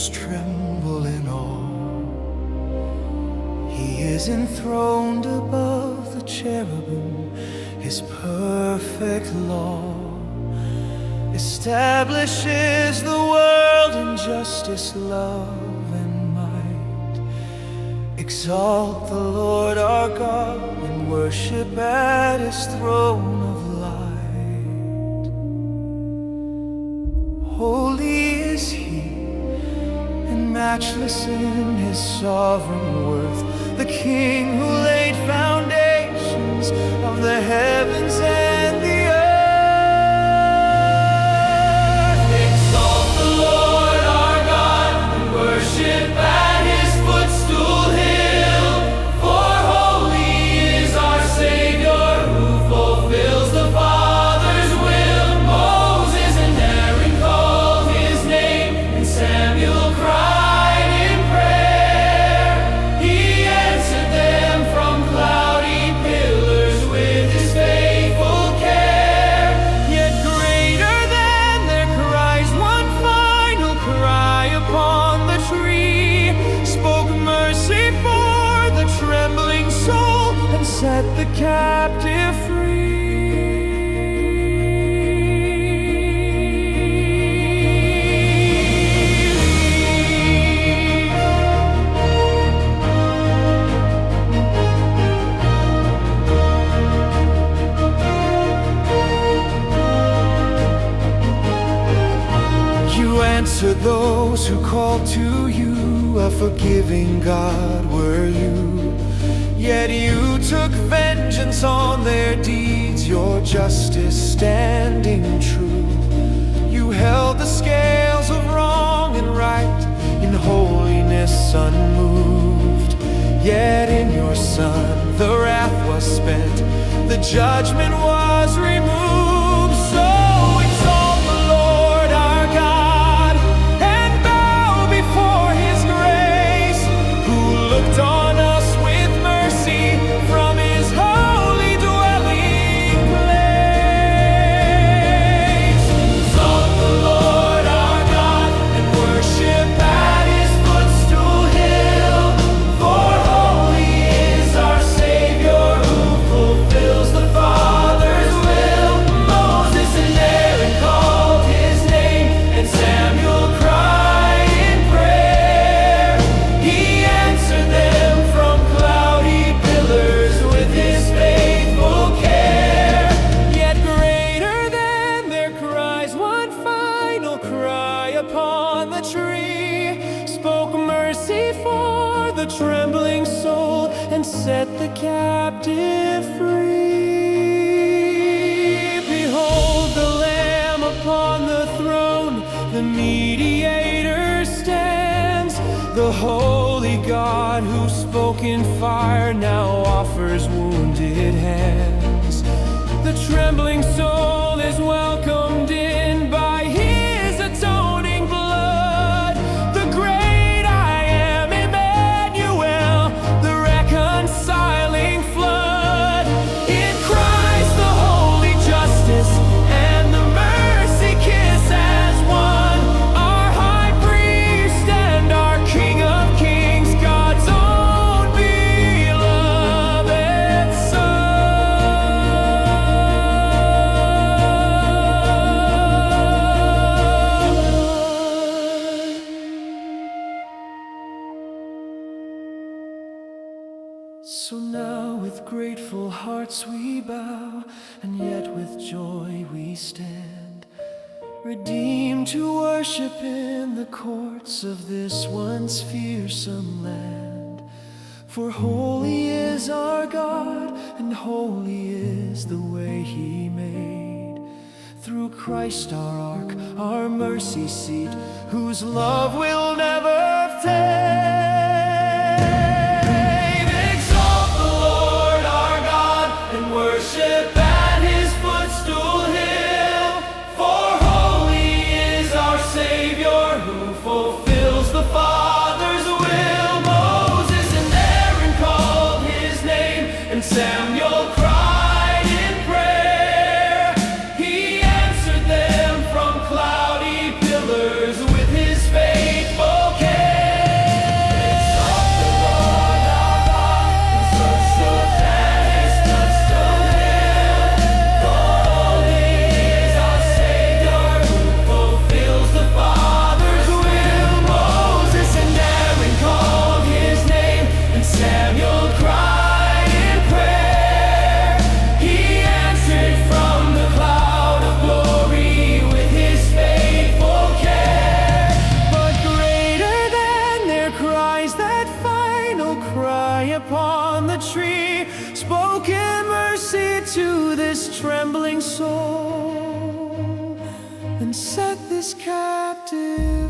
angels tremble in awe. He is enthroned above the cherubim. His perfect law establishes the world in justice, love, and might. Exalt the Lord our God and worship at His throne of light. Holy is He, and matchless in His sovereign worth, the King who laid foundations of the heavens and the earth. Exalt the Lord our God and worship at His footstool hill. For holy is our Savior, who fulfills the Father's will. Moses and Aaron called His name, and Samuel cried in prayer. He answered them from cloudy pillars with His faithful care. Yet greater than their cries, one final cry upon the tree spoke mercy for the trembling soul and set the captive free. You answer those who call to you, a forgiving God were you. Yet you took vengeance on their deeds, your justice standing true. You held the scales of wrong and right in holiness unmoved. Yet in your Son the wrath was spent, the judgment was removed. So exalt the Lord our God and bow before His grace, who looked on us with mercy from His holy dwelling place. Exalt the Lord our God and worship at His footstool hill. For holy is our Savior, who fulfills the Father's will. Moses and Aaron called His name, and Samuel cried in prayer. He answered them from cloudy pillars with His faithful care. Yet greater than their cries, one final cry upon the tree spoke mercy for the trembling soul and set the captive free. Behold the Lamb upon the throne, the Mediator stands. The holy God who spoke in fire now offers wounded hands. The trembling soul is welcomed in by His atoning blood. The great I am, Emmanuel, the reconciling flood. In Christ the holy justice and the mercy kiss as one. Our high priest and our King of kings, God's own beloved Son. So now with grateful hearts we bow, and yet with joy we stand, redeemed to worship in the courts of this once fearsome land. For holy is our God, and holy is the way He made. Through Christ our ark, our mercy seat, whose love will never fade. Exalt the Lord our God and worship at His footstool hill. For holy is our Savior, who fulfills the Father's will. Moses and Aaron called His name, and Samuel cried in prayer. He answered them from cloudy pillars with His faithful trembling soul, and set this captive